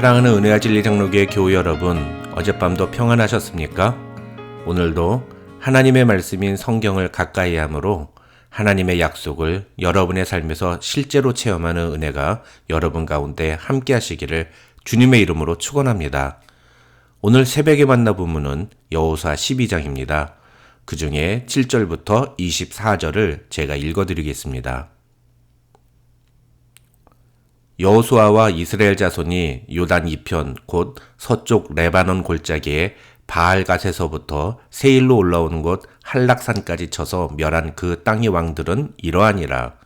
사랑하는 은혜와 진리 장로교회 교우 여러분, 어젯밤도 평안하셨습니까? 오늘도 하나님의 말씀인 성경을 가까이 함으로 하나님의 약속을 여러분의 삶에서 실제로 체험하는 은혜가 여러분 가운데 함께 하시기를 주님의 이름으로 축원합니다. 오늘 새벽에 만나 본문은 여호수아 12장입니다. 그 중에 7절부터 24절을 제가 읽어드리겠습니다. 여호수아와 이스라엘 자손이 요단 이편 곧 서쪽 레바논 골짜기에 바알갓에서부터 세일로 올라오는 곳 할락산까지 쳐서 멸한 그 땅의 왕들은 이러하니라.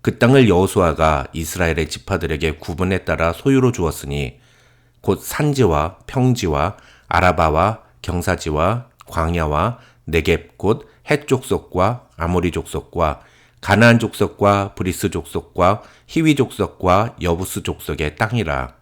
그 땅을 여호수아가 이스라엘의 지파들에게 구분에 따라 소유로 주었으니 곧 산지와 평지와 아라바와 경사지와 광야와 네겝 곧 헷 족속과 아모리 족속과 가나안 족속과 브리스 족속과 히위 족속과 여부스 족속의 땅이라.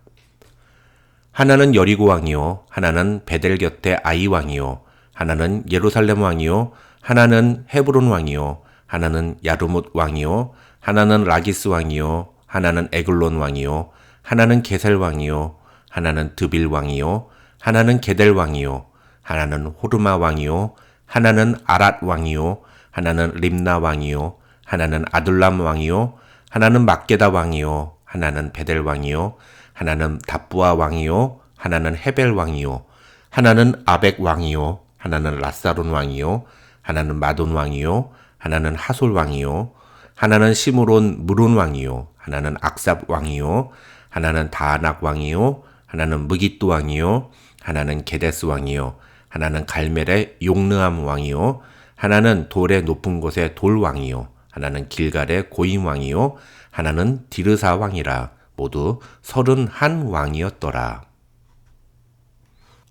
하나는 여리고 왕이요, 하나는 베델 곁에 아이 왕이요, 하나는 예루살렘 왕이요, 하나는 헤브론 왕이요, 하나는 야르뭇 왕이요, 하나는 라기스 왕이요, 하나는 에글론 왕이요, 하나는 게셀 왕이요, 하나는 드빌 왕이요, 하나는 게델 왕이요, 하나는 호르마 왕이요, 하나는 아랏 왕이요, 하나는 림나 왕이요, 하나는 아둘람 왕이요, 하나는 막게다 왕이요, 하나는 베델 왕이요, 하나는 답부아 왕이요, 하나는 헤벨 왕이요, 하나는 아벡 왕이요, 하나는 라사론 왕이요, 하나는 마돈 왕이요, 하나는 하솔 왕이요, 하나는 시므론 무론 왕이요, 하나는 악삽 왕이요, 하나는 다아낙 왕이요, 하나는 무깃도 왕이요, 하나는 게데스 왕이요, 하나는 갈멜의 용르암 왕이요, 하나는 돌의 높은 곳의 돌 왕이요, 하나는 길갈의 고임 왕이요, 하나는 디르사 왕이라. 모두 31 왕이었더라.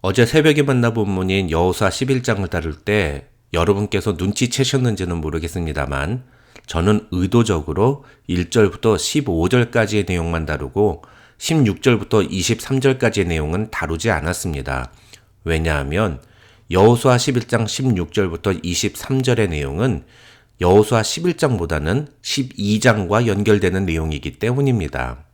어제 새벽에 만나 본문인 여호수아 11장을 다룰 때 여러분께서 눈치채셨는지는 모르겠습니다만 저는 의도적으로 1절부터 15절까지의 내용만 다루고 16절부터 23절까지의 내용은 다루지 않았습니다. 왜냐하면 여호수아 11장 16절부터 23절의 내용은 여호수아 11장보다는 12장과 연결되는 내용이기 때문입니다.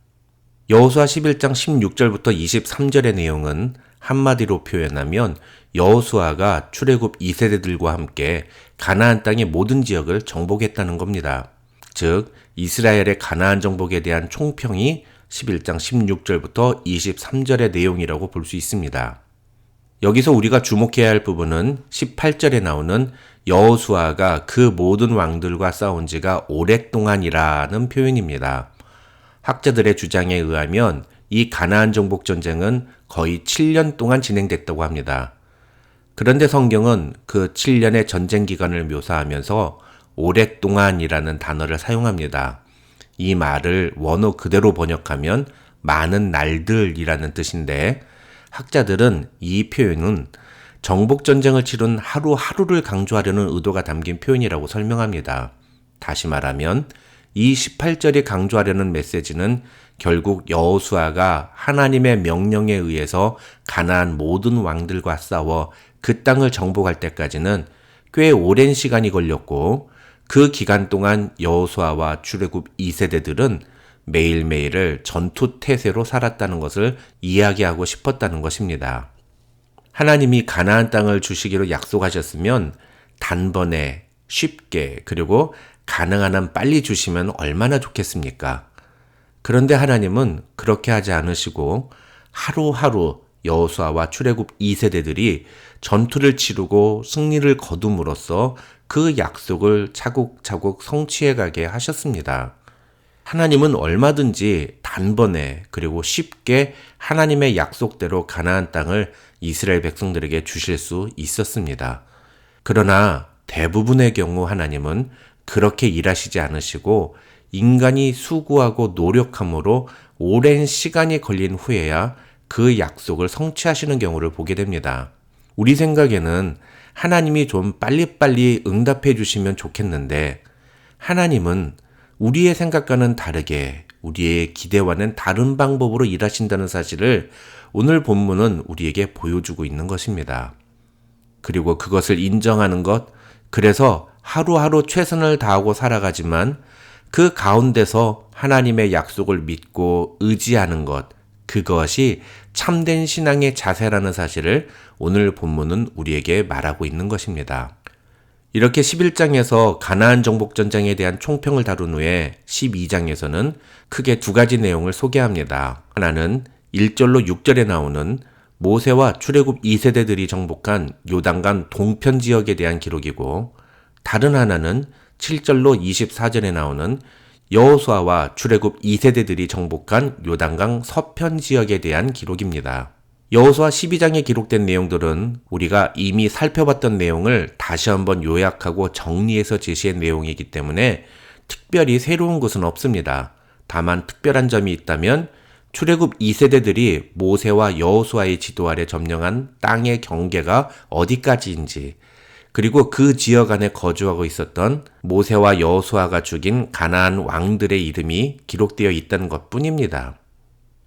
여호수아 11장 16절부터 23절의 내용은 한마디로 표현하면 여호수아가 출애굽 2세대들과 함께 가나안 땅의 모든 지역을 정복했다는 겁니다. 즉 이스라엘의 가나안 정복에 대한 총평이 11장 16절부터 23절의 내용이라고 볼 수 있습니다. 여기서 우리가 주목해야 할 부분은 18절에 나오는 여호수아가 그 모든 왕들과 싸운 지가 오랫동안이라는 표현입니다. 학자들의 주장에 의하면 이 가나안 정복 전쟁은 거의 7년 동안 진행됐다고 합니다. 그런데 성경은 그 7년의 전쟁 기간을 묘사하면서 오랫동안이라는 단어를 사용합니다. 이 말을 원어 그대로 번역하면 많은 날들이라는 뜻인데 학자들은 이 표현은 정복전쟁을 치른 하루하루를 강조하려는 의도가 담긴 표현이라고 설명합니다. 다시 말하면 이 18절이 강조하려는 메시지는 결국 여호수아가 하나님의 명령에 의해서 가나안 모든 왕들과 싸워 그 땅을 정복할 때까지는 꽤 오랜 시간이 걸렸고 그 기간 동안 여호수아와 출애굽 2세대들은 매일매일을 전투태세로 살았다는 것을 이야기하고 싶었다는 것입니다. 하나님이 가나안 땅을 주시기로 약속하셨으면 단번에 쉽게 그리고 가능한 한 빨리 주시면 얼마나 좋겠습니까? 그런데 하나님은 그렇게 하지 않으시고 하루하루 여호수아와 출애굽 2세대들이 전투를 치르고 승리를 거둠으로써 그 약속을 차곡차곡 성취해가게 하셨습니다. 하나님은 얼마든지 단번에 그리고 쉽게 하나님의 약속대로 가나안 땅을 이스라엘 백성들에게 주실 수 있었습니다. 그러나 대부분의 경우 하나님은 그렇게 일하시지 않으시고 인간이 수고하고 노력함으로 오랜 시간이 걸린 후에야 그 약속을 성취하시는 경우를 보게 됩니다. 우리 생각에는 하나님이 좀 빨리빨리 응답해 주시면 좋겠는데 하나님은 우리의 생각과는 다르게 우리의 기대와는 다른 방법으로 일하신다는 사실을 오늘 본문은 우리에게 보여주고 있는 것입니다. 그리고 그것을 인정하는 것, 그래서 하루하루 최선을 다하고 살아가지만 그 가운데서 하나님의 약속을 믿고 의지하는 것, 그것이 참된 신앙의 자세라는 사실을 오늘 본문은 우리에게 말하고 있는 것입니다. 이렇게 11장에서 가나안 정복전쟁에 대한 총평을 다룬 후에 12장에서는 크게 두 가지 내용을 소개합니다. 하나는 1절로 6절에 나오는 모세와 출애굽 2세대들이 정복한 요단강 동편 지역에 대한 기록이고, 다른 하나는 7절로 24절에 나오는 여호수아와 출애굽 2세대들이 정복한 요단강 서편 지역에 대한 기록입니다. 여호수아 12장에 기록된 내용들은 우리가 이미 살펴봤던 내용을 다시 한번 요약하고 정리해서 제시한 내용이기 때문에 특별히 새로운 것은 없습니다. 다만 특별한 점이 있다면 출애굽 2세대들이 모세와 여호수아의 지도 아래 점령한 땅의 경계가 어디까지인지, 그리고 그 지역 안에 거주하고 있었던 모세와 여호수아가 죽인 가나안 왕들의 이름이 기록되어 있다는 것뿐입니다.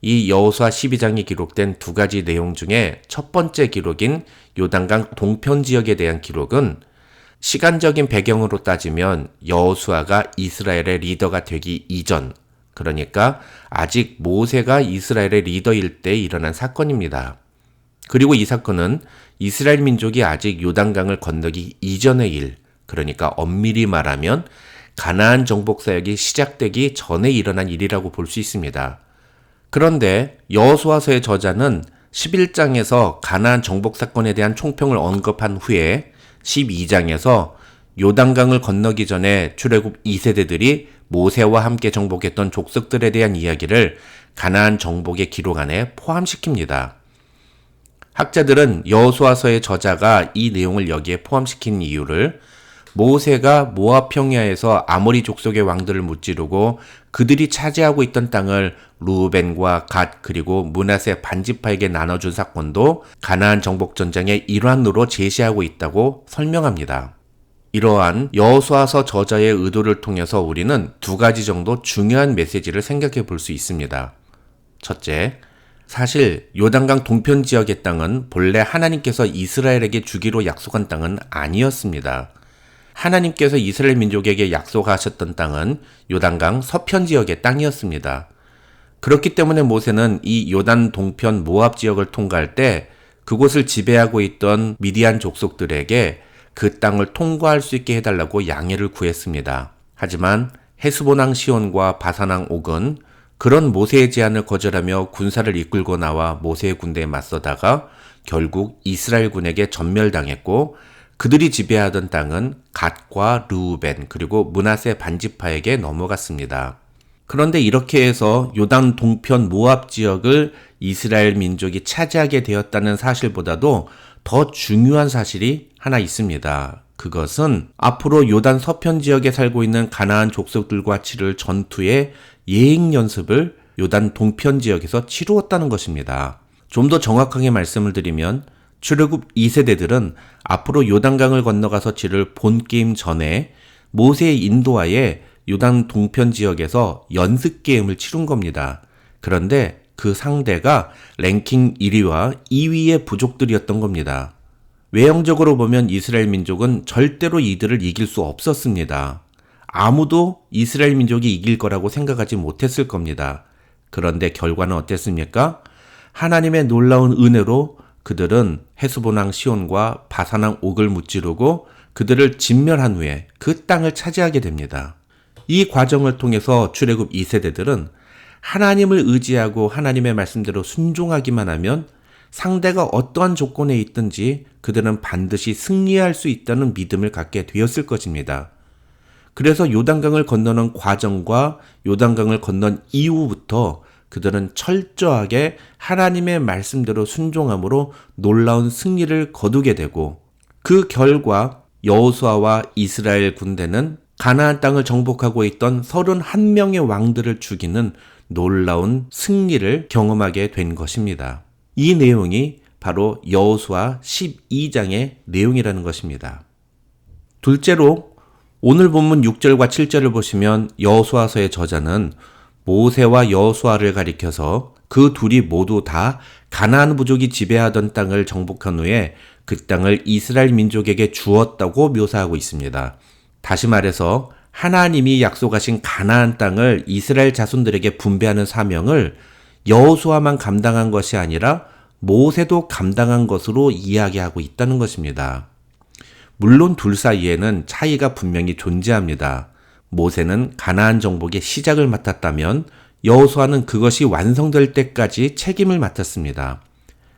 이 여호수아 12장에 기록된 두 가지 내용 중에 첫 번째 기록인 요단강 동편 지역에 대한 기록은 시간적인 배경으로 따지면 여호수아가 이스라엘의 리더가 되기 이전, 그러니까 아직 모세가 이스라엘의 리더일 때 일어난 사건입니다. 그리고 이 사건은 이스라엘 민족이 아직 요단강을 건너기 이전의 일, 그러니까 엄밀히 말하면 가나안 정복 사역이 시작되기 전에 일어난 일이라고 볼 수 있습니다. 그런데 여호수아서의 저자는 11장에서 가나안 정복 사건에 대한 총평을 언급한 후에 12장에서 요단강을 건너기 전에 출애굽 2세대들이 모세와 함께 정복했던 족속들에 대한 이야기를 가나안 정복의 기록 안에 포함시킵니다. 학자들은 여호수아서의 저자가 이 내용을 여기에 포함시킨 이유를 모세가 모압 평야에서 아모리 족속의 왕들을 무찌르고 그들이 차지하고 있던 땅을 루벤과 갓 그리고 므낫세 반지파에게 나눠준 사건도 가나안 정복 전쟁의 일환으로 제시하고 있다고 설명합니다. 이러한 여호수아서 저자의 의도를 통해서 우리는 두 가지 정도 중요한 메시지를 생각해 볼 수 있습니다. 첫째, 사실 요단강 동편 지역의 땅은 본래 하나님께서 이스라엘에게 주기로 약속한 땅은 아니었습니다. 하나님께서 이스라엘 민족에게 약속하셨던 땅은 요단강 서편 지역의 땅이었습니다. 그렇기 때문에 모세는 이 요단 동편 모압 지역을 통과할 때 그곳을 지배하고 있던 미디안 족속들에게 그 땅을 통과할 수 있게 해달라고 양해를 구했습니다. 하지만 헤스본왕 시온과 바산왕 옥은 그런 모세의 제안을 거절하며 군사를 이끌고 나와 모세의 군대에 맞서다가 결국 이스라엘 군에게 전멸당했고, 그들이 지배하던 땅은 갓과 르우벤 그리고 므낫세 반지파에게 넘어갔습니다. 그런데 이렇게 해서 요단 동편 모압 지역을 이스라엘 민족이 차지하게 되었다는 사실보다도 더 중요한 사실이 하나 있습니다. 그것은 앞으로 요단 서편 지역에 살고 있는 가나안 족속들과 치를 전투의 예행 연습을 요단 동편 지역에서 치루었다는 것입니다. 좀 더 정확하게 말씀을 드리면 출애굽 2세대들은 앞으로 요단강을 건너가서 치를 본게임 전에 모세의 인도하에 요단 동편 지역에서 연습게임을 치룬 겁니다. 그런데 그 상대가 랭킹 1위와 2위의 부족들이었던 겁니다. 외형적으로 보면 이스라엘 민족은 절대로 이들을 이길 수 없었습니다. 아무도 이스라엘 민족이 이길 거라고 생각하지 못했을 겁니다. 그런데 결과는 어땠습니까? 하나님의 놀라운 은혜로 그들은 헤스본왕 시온과 바산왕 옥을 무찌르고 그들을 진멸한 후에 그 땅을 차지하게 됩니다. 이 과정을 통해서 출애굽 2세대들은 하나님을 의지하고 하나님의 말씀대로 순종하기만 하면 상대가 어떠한 조건에 있든지 그들은 반드시 승리할 수 있다는 믿음을 갖게 되었을 것입니다. 그래서 요단강을 건너는 과정과 요단강을 건넌 이후부터 그들은 철저하게 하나님의 말씀대로 순종함으로 놀라운 승리를 거두게 되고, 그 결과 여호수아와 이스라엘 군대는 가나안 땅을 정복하고 있던 31명의 왕들을 죽이는 놀라운 승리를 경험하게 된 것입니다. 이 내용이 바로 여호수아 12장의 내용이라는 것입니다. 둘째로 오늘 본문 6절과 7절을 보시면 여호수아서의 저자는 모세와 여호수아를 가리켜서 그 둘이 모두 다 가나안 부족이 지배하던 땅을 정복한 후에 그 땅을 이스라엘 민족에게 주었다고 묘사하고 있습니다. 다시 말해서 하나님이 약속하신 가나안 땅을 이스라엘 자손들에게 분배하는 사명을 여호수아만 감당한 것이 아니라 모세도 감당한 것으로 이야기하고 있다는 것입니다. 물론 둘 사이에는 차이가 분명히 존재합니다. 모세는 가나안 정복의 시작을 맡았다면 여호수아는 그것이 완성될 때까지 책임을 맡았습니다.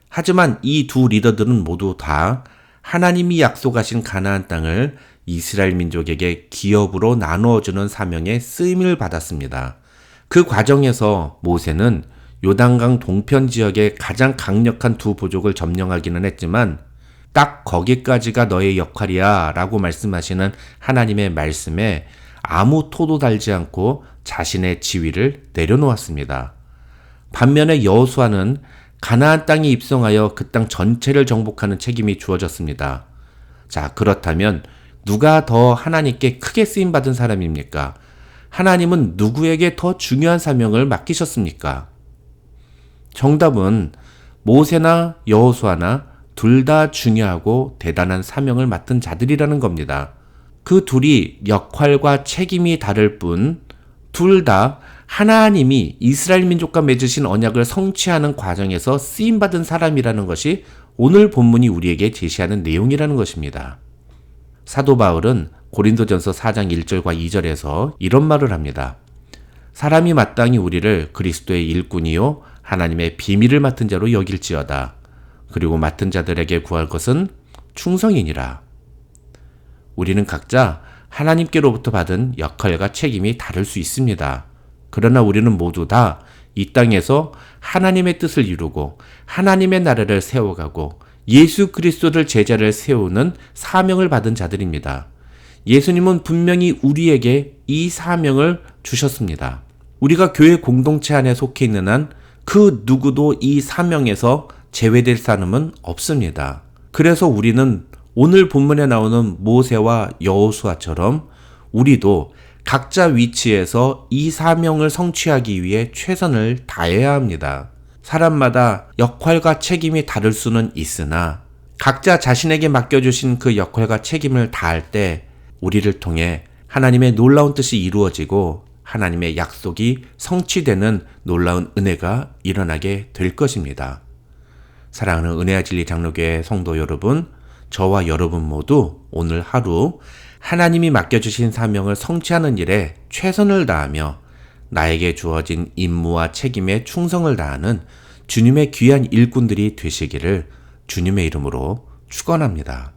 하지만 이 두 리더들은 모두 다 하나님이 약속하신 가나안 땅을 이스라엘 민족에게 기업으로 나누어주는 사명에 쓰임을 받았습니다. 그 과정에서 모세는 요단강 동편 지역의 가장 강력한 두 부족을 점령하기는 했지만 딱 거기까지가 너의 역할이야 라고 말씀하시는 하나님의 말씀에 아무 토도 달지 않고 자신의 지위를 내려놓았습니다. 반면에 여호수아는 가나안 땅에 입성하여 그 땅 전체를 정복하는 책임이 주어졌습니다. 자, 그렇다면 누가 더 하나님께 크게 쓰임받은 사람입니까? 하나님은 누구에게 더 중요한 사명을 맡기셨습니까? 정답은 모세나 여호수아나 둘 다 중요하고 대단한 사명을 맡은 자들이라는 겁니다. 그 둘이 역할과 책임이 다를 뿐 둘 다 하나님이 이스라엘 민족과 맺으신 언약을 성취하는 과정에서 쓰임받은 사람이라는 것이 오늘 본문이 우리에게 제시하는 내용이라는 것입니다. 사도 바울은 고린도전서 4장 1절과 2절에서 이런 말을 합니다. 사람이 마땅히 우리를 그리스도의 일꾼이요 하나님의 비밀을 맡은 자로 여길지어다. 그리고 맡은 자들에게 구할 것은 충성이니라. 우리는 각자 하나님께로부터 받은 역할과 책임이 다를 수 있습니다. 그러나 우리는 모두 다 이 땅에서 하나님의 뜻을 이루고 하나님의 나라를 세워가고 예수 그리스도를 제자를 세우는 사명을 받은 자들입니다. 예수님은 분명히 우리에게 이 사명을 주셨습니다. 우리가 교회 공동체 안에 속해 있는 한 그 누구도 이 사명에서 제외될 사람은 없습니다. 그래서 우리는 오늘 본문에 나오는 모세와 여호수아처럼 우리도 각자 위치에서 이 사명을 성취하기 위해 최선을 다해야 합니다. 사람마다 역할과 책임이 다를 수는 있으나 각자 자신에게 맡겨주신 그 역할과 책임을 다할 때 우리를 통해 하나님의 놀라운 뜻이 이루어지고 하나님의 약속이 성취되는 놀라운 은혜가 일어나게 될 것입니다. 사랑하는 은혜와 진리 장로교회 성도 여러분, 저와 여러분 모두 오늘 하루 하나님이 맡겨주신 사명을 성취하는 일에 최선을 다하며 나에게 주어진 임무와 책임에 충성을 다하는 주님의 귀한 일꾼들이 되시기를 주님의 이름으로 축원합니다.